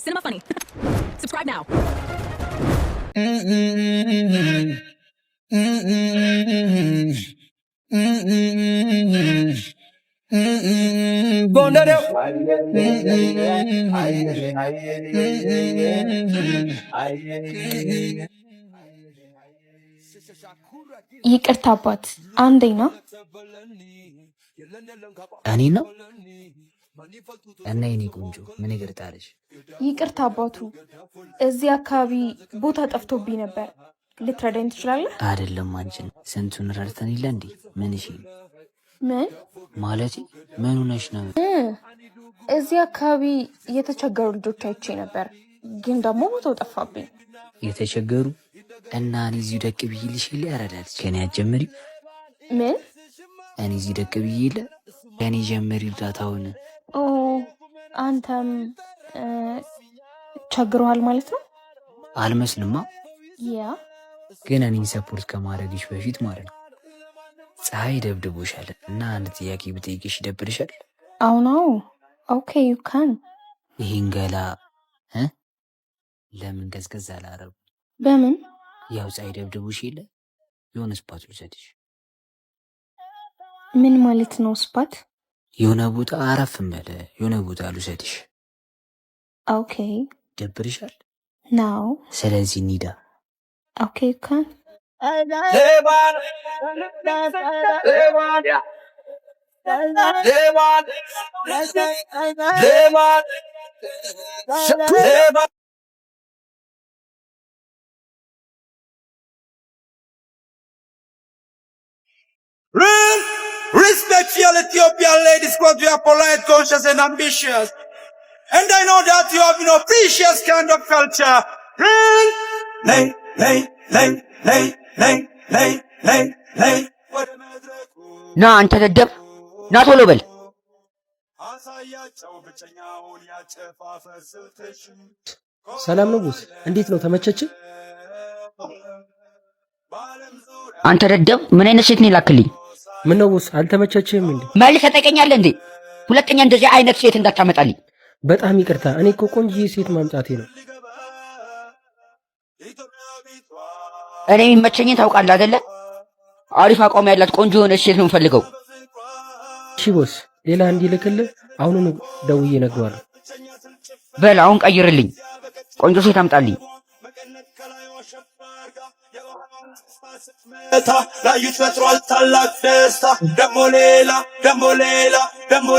Cinema Funny. Subscribe now. ይቅርታ አባት አንዴና እኔ ነው እና የኔ ቆንጆ ምን ይቅርታለሽ? ይቅርታ አባቱ እዚህ አካባቢ ቦታ ጠፍቶብኝ ነበር። ልትረዳኝ ትችላለህ? አይደለም አንቺን ስንቱን ረድተን ይለ እንዴ? ምን እሺ? ምን ማለት ምን ሆነሽ ነው? እዚህ አካባቢ የተቸገሩ ልጆች አይቼ ነበር፣ ግን ደግሞ ቦታው ጠፋብኝ። የተቸገሩ እና እኔ እዚሁ ደቅ ብዬልሽ ይለ ያረዳልሽ ከኔ አጀምሪ። ምን እኔ እዚሁ ደቅ ብዬለ ከኔ ጀምሪ ዳታውን። ኦ አንተም ቸግሮሃል ማለት ነው? አልመስልማ። ያ ግን እኔን ሰፖርት ከማድረግሽ በፊት ማለት ነው ፀሐይ ደብድቦሻል እና አንድ ጥያቄ ብጠይቅሽ ይደብርሻል? አሁን ኦኬ ዩ ካን። ይሄን ገላ ለምን ቀዝቀዝ አላረጉ? በምን ያው ፀሐይ ደብድቦሽ የለ የሆነ ስፓት ልውሰድሽ። ምን ማለት ነው ስፓት? የሆነ ቦታ አረፍ በለ የሆነ ቦታ ልውሰድሽ። ኦኬ ደብርሻል? ናው ስለዚህ ኒዳ ኦኬ ዩ ካን። Real respect for your Ethiopian ladies because you are polite, conscious and ambitious. And I know that you have precious kind of culture. Real lay. ና አንተ ደደብ ና ቶሎ በል። ሰላም ነው ቦስ፣ እንዴት ነው ተመቸች? አንተ ደደብ ምን አይነት ሴት ነው ላክልኝ? ምን ነው ቦስ አልተመቸችም እንዴ? መልስ ተጠቀኛለህ እንዴ? ሁለተኛ እንደዚህ አይነት ሴት እንዳታመጣልኝ። በጣም ይቅርታ፣ እኔ እኮ ቆንጆዬ ሴት ማምጣቴ ነው። እኔ የሚመቸኝን ታውቃለህ አይደለ? አሪፍ አቋም ያላት ቆንጆ የሆነች ሴት ነው የምፈልገው። እሺ ቦስ፣ ሌላ እንዲልክልህ አሁኑኑ ደውዬ እነግረዋለሁ። በል አሁን ቀይርልኝ፣ ቆንጆ ሴት አምጣልኝ። ላዩት ፈጥሯል ታላቅ ደስታ። ደሞ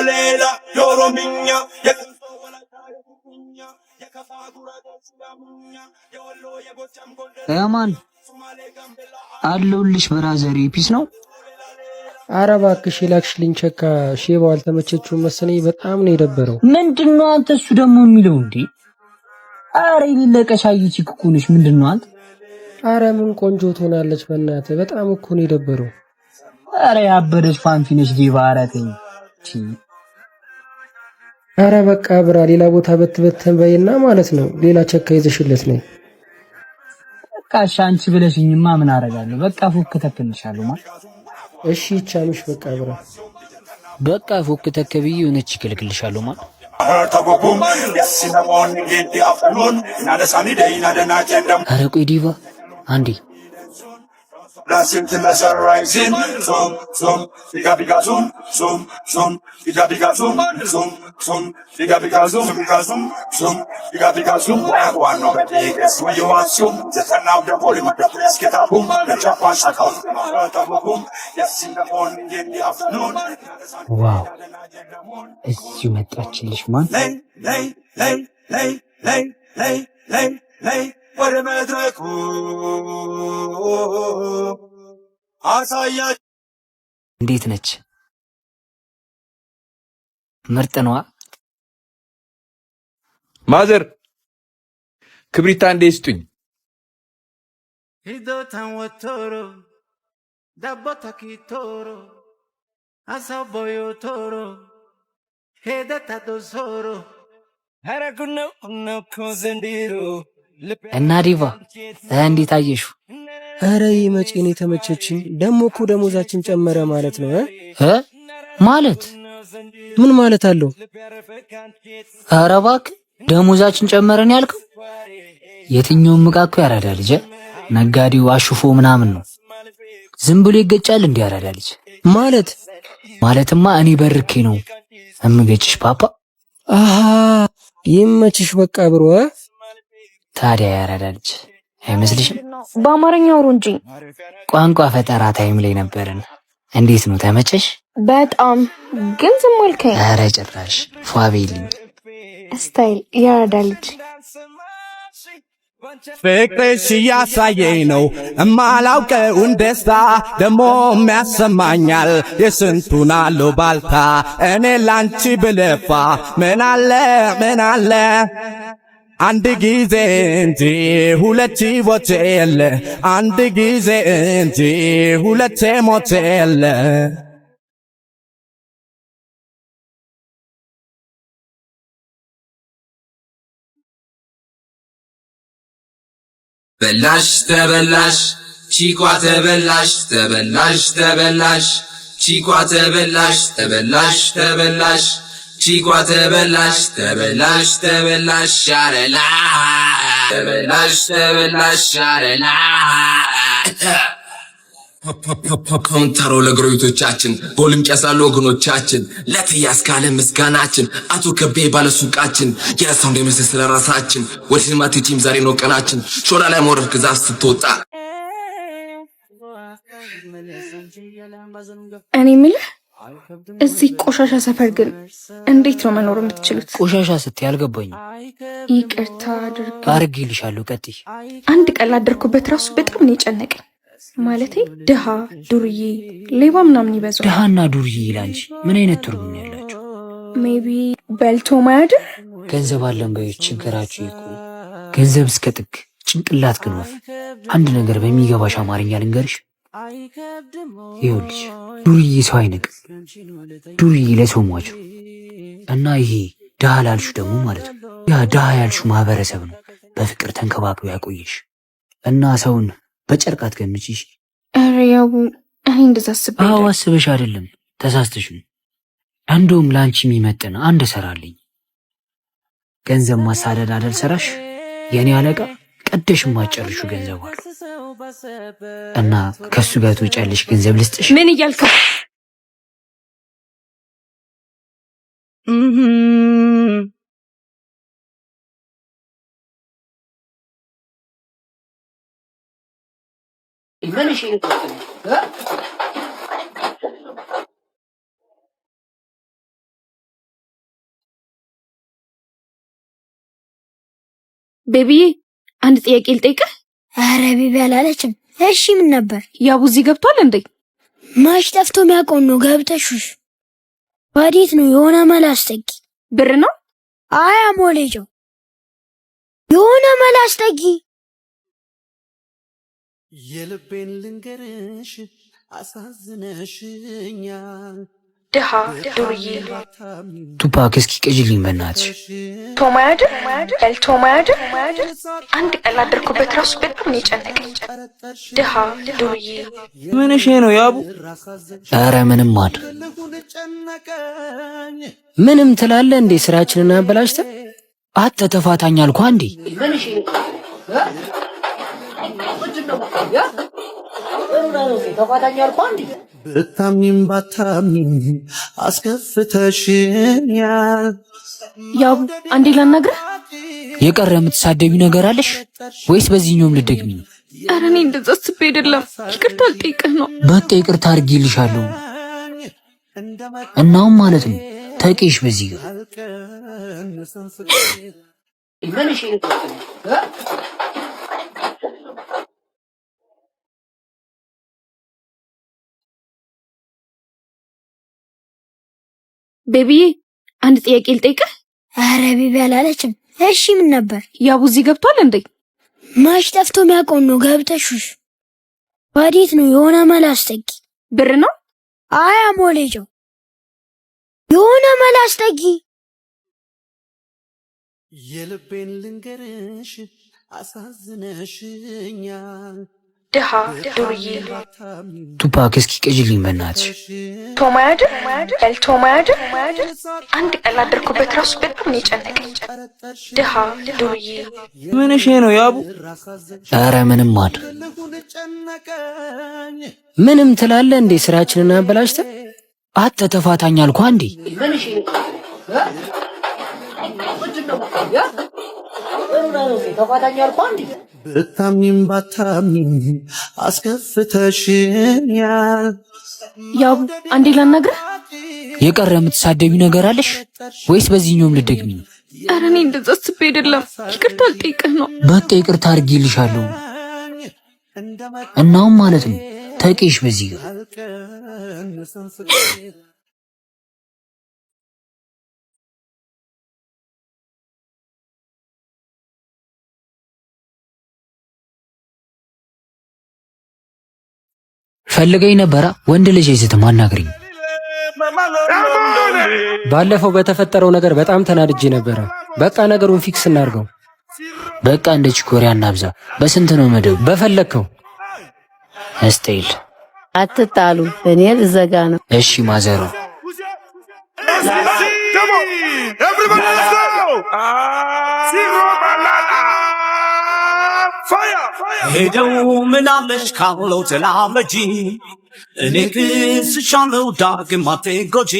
ሌላ የኦሮምኛ ያማን አለሁልሽ ብራዘር። ፒስ ነው። ኧረ እባክሽ የላክሽልኝ ቸካ ሼባው አልተመቸችውም መሰለኝ። በጣም ነው የደበረው። ምንድነው አንተ እሱ ደግሞ የሚለው እንዴ? ኧረ ይለቀሻይቺ እኮ ነሽ። ምንድነው አንተ? ኧረ ምን ቆንጆ ትሆናለች በእናትህ። በጣም እኮ ነው የደበረው። ኧረ ያበደሽ ፋንፊ ነሽ ዲባ። አረተኝ ኧረ በቃ ብራ፣ ሌላ ቦታ በትበተን በይና ማለት ነው ሌላ ቸካ ይዘሽለት ነኝ። በቃ እሺ አንቺ ብለሽኝማ ምን አደርጋለሁ። በቃ ፎክ ተከልሻለሁ ማለት እሺ ይቻምሽ። በቃ ብራ፣ በቃ ፎክ ተከብዬ ሆነች ይከልክልሻለሁ ማለት ኧረ ቆይ ዲባ አንዴ Blasting mesmerizing, zoom, biga zoom, biga zoom, biga zoom, one of the biggest when you assume, just now the volume of the place get up, boom, the Japan shut out, boom, yes in the morning, in the afternoon. ዋው እዚሁ መጣችልሽ ማን? lay, ወደ መድረኩ አሳያ። እንዴት ነች? ምርጥ ነዋ። ማዘር ክብሪታ እንዴ ስጡኝ። Hidota watoro dabota kitoro asaboyo toro hedata dosoro haraguno no kozendiro. እና ዲቫ እንዴት አየሹ? ኧረ መቼ ነው የተመቸችኝ? ደሞ እኮ ደሞዛችን ጨመረ ማለት ነው ማለት ምን ማለት አለው? ኧረ እባክህ ደሞዛችን ጨመረን ያልከው? የትኛውም ዕቃ እኮ ያራዳ ልጅ ነጋዴው አሽፎ ምናምን ነው። ዝም ብሎ ይገጫል እንዴ ያራዳ ልጅ? ማለትማ እኔ በርኬ ነው እምገጭሽ ፓፓ። አሃ ይመችሽ በቃ ብሮ። ታዲያ ያራዳ ልጅ አይመስልሽም? በአማርኛ አውሩ እንጂ። ቋንቋ ፈጠራ ታይም ላይ ነበርን። እንዴት ነው ተመቸሽ? በጣም ግን ዝም አልከኝ። ኧረ ጭራሽ ፏቤልኝ ስታይል ያራዳ ልጅ። ፍቅርሽ እያሳየኝ ነው እማላውቀውን ደስታ ደሞ የሚያሰማኛል የስንቱን አሉባልታ። እኔ ላንቺ ብለፋ ምን አለ አንድ ጊዜ እንጂ ሁለቴ ሞት የለ አንድ ጊዜ እንጂ ሁለቴ ሞት የለ። በላሽ ተበላሽ ቺኳ ተበላሽ ቺኳ ተበላሽ ቺኳ ተበላሽ አረላ አረላ ኮንተሮ ለጎረቤቶቻችን ቦልም ጨሳሉ ወገኖቻችን ለትያስ ካለ ምስጋናችን አቶ ከቤ ባለሱቃችን የሳውንድ መስል ስለራሳችን ወደ ሲኒማቲ ቲም ዛሬ ነው ቀናችን ሾላ ላይ ሞረፍ ግዛፍ ስትወጣ። እኔ የምልህ እዚህ ቆሻሻ ሰፈር ግን እንዴት ነው መኖር የምትችሉት? ቆሻሻ ስትይ አልገባኝም። ይቅርታ አድርጌልሻለሁ። ቀጥይ። አንድ ቀን ላደርኩበት ራሱ በጣም ነው የጨነቀኝ። ማለቴ ድሃ፣ ዱርዬ፣ ሌባ ምናምን ይበዛል። ድሃና ዱርዬ ይላንቺ ምን አይነት ትርጉም ያላቸው? ሜቢ በልቶ ማያድር። ገንዘብ አለን በይ ችግራችሁ ይቁ። ገንዘብ እስከ ጥግ ጭንቅላት ግን ወፍ። አንድ ነገር በሚገባሽ አማርኛ ልንገርሽ። ይኸውልሽ ዱርዬ ሰው አይነቅም፣ ዱርዬ ለሰው ሟች እና ይሄ ድሃ ላልሹ ደግሞ ማለት ነው ያ ድሃ ያልሹ ማህበረሰብ ነው በፍቅር ተንከባክቦ ያቆየሽ እና ሰውን በጨርቅ አትገምጪሽ። ኧረ ያው እኔ እንደዛ አስቤ አይደለም። አዎ አስበሽ አይደለም ተሳስተሽ ነው። እንደውም ለአንቺ የሚመጥን አንድ እሰራለኝ። ገንዘብ ማሳደድ አይደል ስራሽ? የኔ አለቃ ቀደሽ ማጨርሹ ገንዘብ አሉ እና ከሱ ጋር ትወጫለሽ። ገንዘብ ልስጥሽ። ምን እያልክ? ቤቢዬ አንድ ጥያቄ ልጠይቅህ። አረ ቤቢ አላለችም። እሺ ምን ነበር? ያቡ እዚህ ገብቷል እንዴ? ማሽ ጠፍቶ የሚያውቀው ነው። ገብተሹሽ ባዴት ነው የሆነ መላስጠጊ ብር ነው። አይ አሞሌጆ የሆነ መላስጠጊ የልቤን ልንገርሽ አሳዝነሽኛል። ድሃ ዱርዬ ቱፓክ እስኪ ቅጅልኝ በእናትሽ። ቶማያድር በልቶማያድር አንድ ቀን ላደርኩበት ራሱ በጣም ነው የጨነቀኝ። ድሃ ዱርዬ ምን እሺ ነው ያቡ? ኧረ ምንም አድ ምንም ትላለህ እንዴ? ስራችንን አበላሽተህ አጠ ተፋታኝ አልኳ እንዴ? ብታምኝም ባታምኝም አስከፍተሽኛል። ያቡ አንዴ ላናግረህ። የቀረ የምትሳደቢ ነገር አለሽ ወይስ በዚህኛውም ልደግሚ ነው? ኧረ እኔ እንደዛ አስቤ አይደለም። ይቅርታ ልጠይቅህ ነው። በቃ ይቅርታ አድርጌልሻለሁ። እናውም ማለት ነው ተቄሽ በዚህ ጋር ቤቢዬ አንድ ጥያቄ ልጠይቅህ። አረ ቤቢ አላለችም። እሺ ምን ነበር? ያቡ እዚህ ገብቷል እንዴ? ማሽ ጠፍቶ የሚያውቀው ነው። ገብተሹሽ ባዴት ነው የሆነ መላስጠጊ ብር ነው። አይ አሞሌጆ የሆነ መላስጠጊ የልቤን ልንገርሽ አሳዝነሽኛል። ድሃ ዱርዬ ቱፓክ እስኪ ቅጅልኝ በእናትሽ። ቶማያድር ኤልቶማያድር አንድ ቀን ላደርኩበት ራሱ በጣም ነው የጨነቀኝ። ድሃ ዱርዬ ምን እሺ ነው ያቡ? ኧረ ምንም ማድ ምንም ትላለህ እንዴ? ስራችንን አበላሽተህ አተ ተፋታኝ አልኩህ እንዴ? ብታምኝም ባታምኝ አስከፍተሽኛል። ያቡ አንዴ ላናግርህ። የቀረ የምትሳደቢ ነገር አለሽ ወይስ በዚህኛውም ልደግሚ ነው? ኧረ እኔ እንደዛ አስቤ አይደለም። ይቅርታ ልጠይቅህ ነው። በቃ ይቅርታ አድርጌልሻለሁ። እናውም ማለት ነው ተቄሽ በዚህ ጋር ፈልገኝ ነበራ። ወንድ ልጅ አይስትም አናግሪኝ። ባለፈው በተፈጠረው ነገር በጣም ተናድጄ ነበረ። በቃ ነገሩን ፊክስ እናድርገው። በቃ እንደ ቺኮሪያ እናብዛ። በስንት ነው መደቡ? በፈለግከው ስቴል። አትጣሉ፣ እኔ ልዘጋ ነው። እሺ ማዘሩ ሄደው ምናለሽ ካለው ተላመጂ እኔ ግን ስሻለው ዳግም አትጎጂ።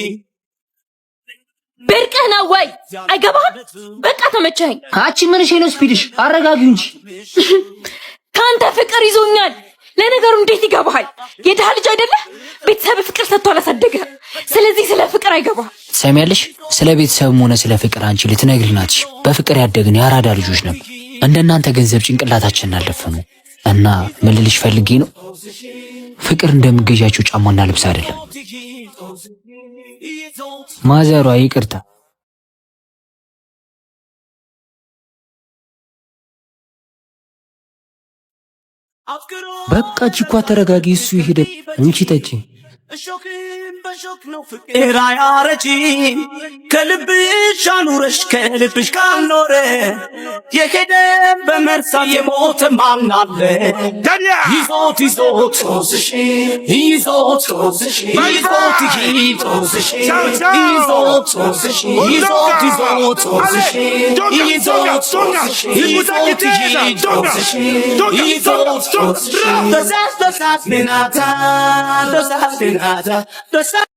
ብርቅህ ነው ወይ? አይገባህም? በቃ ተመቸኸኝ። አቺ ምን እሺ ነው ስፒድሽ? አረጋጊው እንጂ ካንተ ፍቅር ይዞኛል። ለነገሩ እንዴት ይገባሃል? የድሃ ልጅ አይደለህ? ቤተሰብ ፍቅር ሰጥቶ አላሳደገህ። ስለዚህ ስለ ፍቅር አይገባህም። ሰሚያለሽ? ስለ ቤተሰብም ሆነ ስለ ፍቅር አንቺ ልትነግሪናትሽ። በፍቅር ያደግን የአራዳ ልጆች ነበር። እንደናንተ ገንዘብ ጭንቅላታችንን አልደፈኑ እና ምን ልልሽ ፈልጌ ነው፣ ፍቅር እንደምገዣቸው ጫማና ልብስ አይደለም። ማዘሯ ይቅርታ። በቃ ቺኳ ተረጋጊ። እሱ ይሄድ እንቺ ጠጪ። እሾክም በሾክ ነው ፍቅር አያረጂ። ከልብሽ አኑረሽ ከልብሽ ካልኖረ የሄደ በመርሳ የሞተ ማናለ? ይዞት ይዞት ጦስሽ ይዞት ጦስሽ ይዞት ጦስሽ ይዞት ጦስሽ ይዞት ይዞት ጦስሽ ይዞት ጦስሽ ይዞት ጦስሽ ይዞት ጦስሽ በሳት በሳት ቢናታ በሳት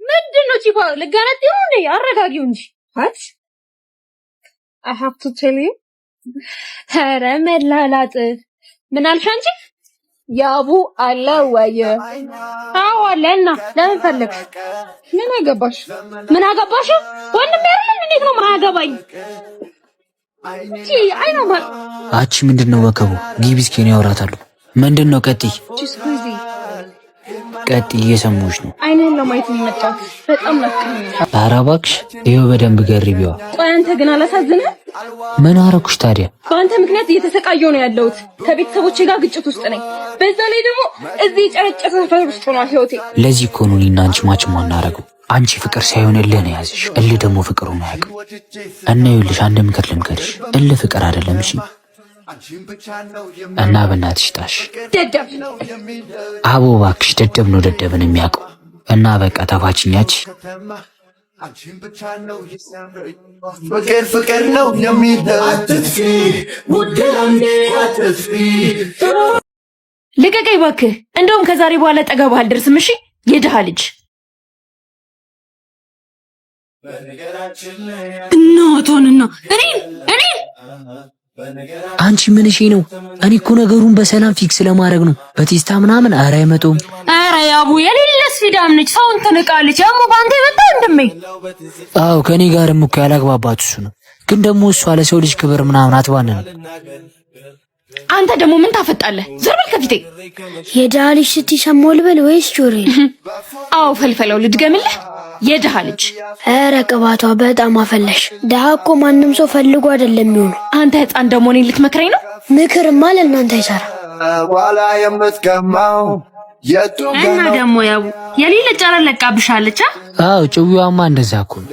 ምንድን ነው ቺኳ? ልጋነጥ ይሁን እንዴ? አረጋጊው እንጂ አት I have to tell you። ኧረ መላላጥ ምን አልሽ አንቺ? ያቡ አለ ወይ? አዎ አለና። ለምን ፈለግሽ? ምን አገባሽ? ምን አገባሽ? ወንድም ያርልን እንዴት ነው ማያገባኝ? አይ ነው ማለት አቺ ምንድነው ወከቡ? ግቢ እስኪ ነው ያወራታሉ። ምንድነው? ቀጥይ ቀጥይ፣ እየሰሙሽ ነው። አይኔን ለማየት ነው የመጣሁት። በጣም ናፍቀኝ። ኧረ እባክሽ ይኸው በደንብ ገሪቢዋ። ቆይ አንተ ግን አላሳዝንህም? ምን አረኩሽ ታዲያ? በአንተ ምክንያት እየተሰቃየሁ ነው ያለሁት። ከቤተሰቦቼ ጋር ግጭት ውስጥ ነኝ። በዛ ላይ ደግሞ እዚህ ጨረጨረ ሰፈር ውስጥ ነው ህይወቴ። ለዚህ እኮ ነው እኔና አንቺ ማች ማናረገው። አንቺ ፍቅር ሳይሆን እልህ ነው ያዝሽ። እልህ ደግሞ ፍቅሩ ነው ያውቅ እና ይኸውልሽ፣ አንድ ምክር ልምከርሽ። እልህ ፍቅር አይደለም እሺ? እና በእናትሽ ጣሽ ደደብ አቦ እባክሽ፣ ደደብ ነው ደደብን የሚያውቀው። እና በቃ ተፋችኛች። ፍቅር ፍቅር ነው የሚለው አትጥፊ ውዴ አንዴ አትጥፊ። ልቀቀኝ እባክህ። እንደውም ከዛሬ በኋላ ጠገባህ አልደርስም እሺ? የድሃ ልጅ እናቶንና እኔን አንቺ ምን እሺ ነው? እኔ እኮ ነገሩን በሰላም ፊክስ ለማድረግ ነው። በቴስታ ምናምን ኧረ አይመጡም። ኧረ ያቡ የሌለስ ፊዳም ነች። ሰውን ትንቃለች። ያሙ ባንተ ይመጣ እንደሜ። አዎ ከኔ ጋርም እኮ ያላግባባት እሱ ነው። ግን ደግሞ እሷ ለሰው ልጅ ክብር ምናምን አትባንን። አንተ ደግሞ ምን ታፈጣለህ? ዘር በል ከፊቴ። የድሃ ልጅ ስትሰማው ልበል ወይስ ጆሬ? አዎ ፈልፈለው ልድገምልህ። የድሃ ልጅ። ኧረ ቅባቷ በጣም አፈላሽ። ድሃ እኮ ማንም ሰው ፈልጎ አይደለም የሚሆነው። አንተ ህፃን ደግሞ እኔን ልትመክረኝ ነው? ምክርማ ለእናንተ አይሰራ። ኋላ የምትገማው እና ደግሞ ያው የሌለ ጨረር ለቃብሻለች። አዎ ጭዊዋማ እንደዛ እኮ ነው።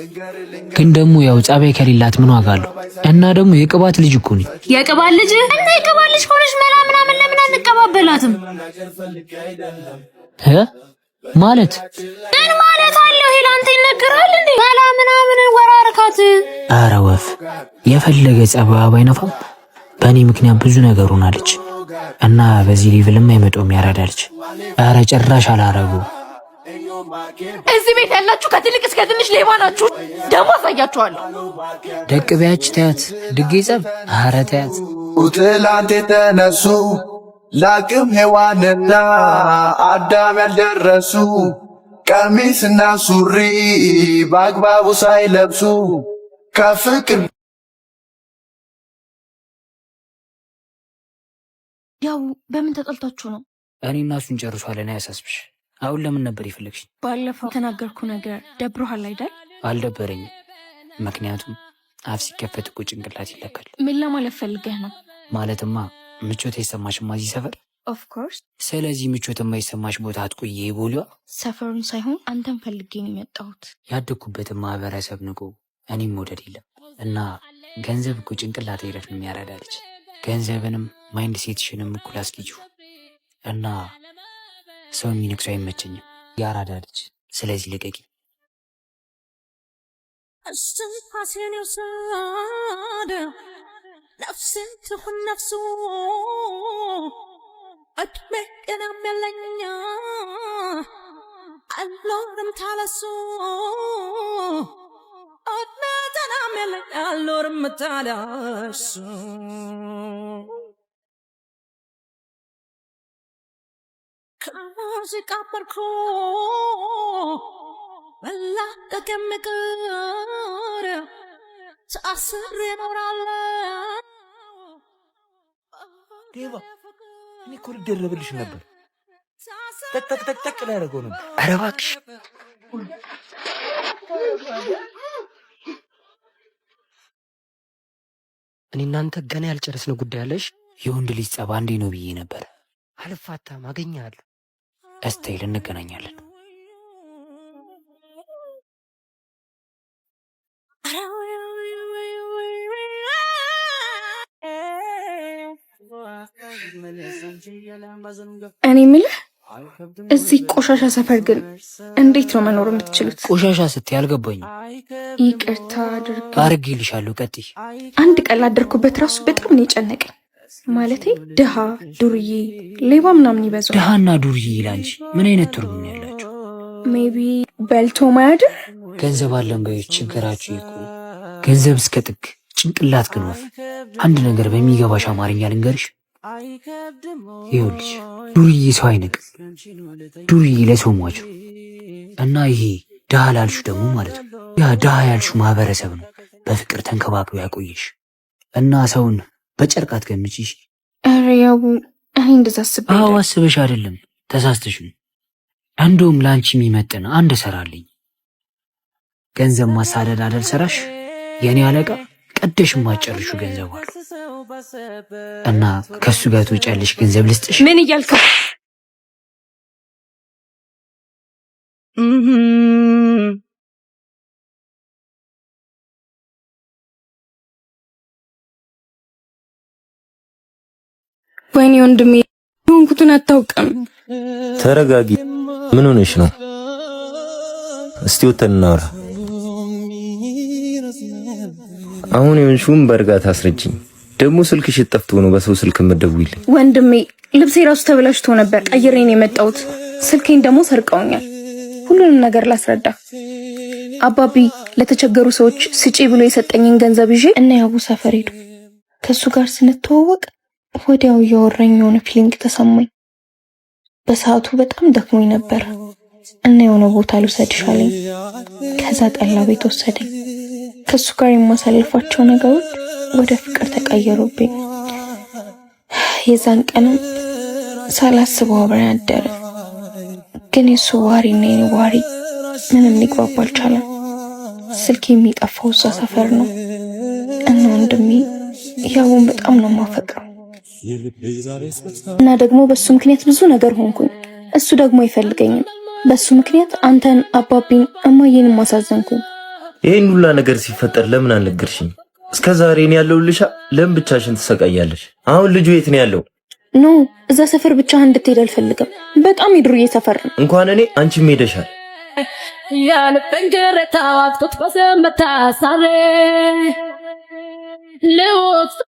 ግን ደግሞ ያው ጸባይ ከሌላት ምን ዋጋ አለው? እና ደግሞ የቅባት ልጅ እኮ ነኝ። የቅባት ልጅ እና የቅባት ልጅ ሆነሽ ምናምን ለምን አንቀባበላትም? ማለት ምን ማለት አለው? ሄላንተ ይነገራል እንዴ? ምናምን ወራርካት። ኧረ ወፍ የፈለገ ጸባይ ባይነፋም በእኔ ምክንያት ብዙ ነገር ሆናለች እና በዚህ ሌቭልም አይመጣውም ያራዳለች። ኧረ ጭራሽ አላረጉ። እዚህ ቤት ያላችሁ ከትልቅ እስከ ትንሽ ሌባ ናችሁ። ደግሞ አሳያችኋለሁ። ደቅ ቢያች ታያት ድጌ ጸብ። ኧረ ታያት ትላንት የተነሱ ላቅም ሔዋንና አዳም ያልደረሱ ቀሚስና ሱሪ በአግባቡ ሳይለብሱ ከፍቅር ያው በምን ተጠልታችሁ ነው? እኔ እና እሱን ጨርሷለን። አያሳስብሽ። አሁን ለምን ነበር የፈለግሽ? ባለፈው የተናገርኩ ነገር ደብሮሃል አይደል? አልደበረኝም። ምክንያቱም አፍ ሲከፈት እኮ ጭንቅላት ይለካል። ምን ለማለት ፈልገህ ነው? ማለትማ ምቾት አይሰማሽማ እዚህ ሰፈር? ኦፍ ኮርስ። ስለዚህ ምቾት የማይሰማሽ ቦታ አትቆይ። ይቦሊዋ ሰፈሩን ሳይሆን አንተን ፈልጌ ነው የመጣሁት። ያደግኩበትን ማህበረሰብ ንቆ እኔም መውደድ የለም እና ገንዘብ እኮ ጭንቅላት አይረፍንም ያራዳለች። ገንዘብንም ማይንድ ሴትሽንም እኩል አስኪጁ እና ሰው የሚንቅሱ አይመቸኝም ያራዳለች። ስለዚህ ልቀቂ። እስትንፋሴን ይውሰድ ነፍሴን ትሁን ነፍሱ እድሜ ቀናም የለኛ አልኖርም ታለሱ እድሜ ቀናም የለኛ አልኖርም ታለሱ ከሙዚቃ በርኮ መላቀቅ የምቀር ታስሬ እኖራለሁ። ዴባ እኔ እኮ ልደረብልሽ ነበር። ጠቅ ላይ ያደረገው ነበር። ኧረ እባክሽ እኔ እናንተ ገና ያልጨረስነው ጉዳይ አለሽ። የወንድ ልጅ ጸባ እንዴ ነው ብዬ ነበር። አልፋታም፣ አገኛለሁ። እስታይል እንገናኛለን። እኔ የምልህ እዚህ ቆሻሻ ሰፈር ግን እንዴት ነው መኖር የምትችሉት? ቆሻሻ ስትይ አልገባኝም። ይቅርታ አድርጌልሻለሁ። ቀጥይ። አንድ ቀን ላደርኩበት ራሱ በጣም ነው የጨነቀኝ። ማለቴ ድሃ፣ ዱርዬ፣ ሌባ ምናምን ይበዛል። ድሃና ዱርዬ ይላንቺ ምን አይነት ትርጉም ነው ያላችሁ? ሜቢ በልቶ ማያድር። ገንዘብ አለን በይ ችግራችሁ ይቁ። ገንዘብ እስከ ጥግ፣ ጭንቅላት ግን ወፍ። አንድ ነገር በሚገባሽ አማርኛ ልንገርሽ። ይኸውልሽ ዱርዬ ሰው አይንቅም። ዱርዬ ለሰው ሟች እና ይሄ ድሃ ላልሹ ደግሞ ማለት ነው ያ ድሃ ያልሹ ማህበረሰብ ነው በፍቅር ተንከባክሎ ያቆየሽ እና ሰውን በጨርቅ አትገምጪሽ። ኧረ ያው እኔ እንደዛ አስቤ አዎ አስበሽ አይደለም ተሳስተሽ ነው። እንደውም ለአንቺ የሚመጥን አንድ ሰራልኝ። ገንዘብ ማሳደድ አይደል ሰራሽ? የኔ አለቃ ቀደሽ ማጨርሹ ገንዘብ አለ እና ከሱ ጋር ትወጫለሽ። ገንዘብ ልስጥሽ። ምን እያልክ? ወይኔ ወንድሜ ሆንኩትን አታውቅም። ተረጋጊ። ምን ሆነሽ ነው? እስቲ ወተን እናውራ። አሁን የሆንሽውን በእርጋታ አስረጅኝ። ደግሞ ስልክሽ ጠፍቶ ነው በሰው ስልክ የምትደውይልኝ? ወንድሜ ልብሴ ራሱ ተበላሽቶ ነበር፣ ቀይሬ ነው የመጣሁት። ስልኬን ደግሞ ሰርቀውኛል። ሁሉንም ነገር ላስረዳ። አባቢ ለተቸገሩ ሰዎች ስጪ ብሎ የሰጠኝን ገንዘብ ይዤ እና ያቡ ሰፈር ሄዱ። ከሱ ጋር ስንተዋወቅ ወዲያው እያወራኝ የሆነ ፊሊንግ ተሰማኝ። በሰዓቱ በጣም ደክሞኝ ነበር እና የሆነ ቦታ ልውሰድሽ አለኝ። ከዛ ጠላ ቤት ወሰደኝ። ከሱ ጋር የማሳልፋቸው ነገሮች ወደ ፍቅር ተቀየሩብኝ። የዛን ቀንም ሳላስበው አብረን አደረ። ግን የሱ ባህሪና የኔ ባህሪ ምንም ሊግባባ አልቻለም። ስልክ የሚጠፋው እዛ ሰፈር ነው እና ወንድሜ ያቡን በጣም ነው የማፈቅረው እና ደግሞ በሱ ምክንያት ብዙ ነገር ሆንኩኝ። እሱ ደግሞ አይፈልገኝም። በሱ ምክንያት አንተን አባቢን እማዬንም ማሳዘንኩኝ። ይሄን ሁላ ነገር ሲፈጠር ለምን አልነገርሽኝ? እስከዛሬ እኔ ያለሁልሽ ለምን ብቻሽን ትሰቃያለሽ? አሁን ልጁ የት ነው ያለው? ኖ እዛ ሰፈር ብቻህን እንድትሄድ አልፈልግም። በጣም የድሮዬ ሰፈር ነው። እንኳን እኔ አንቺም ሄደሻል። ያልበን ገረታ አጥቶት በዘመታ ሳሬ ልውጥ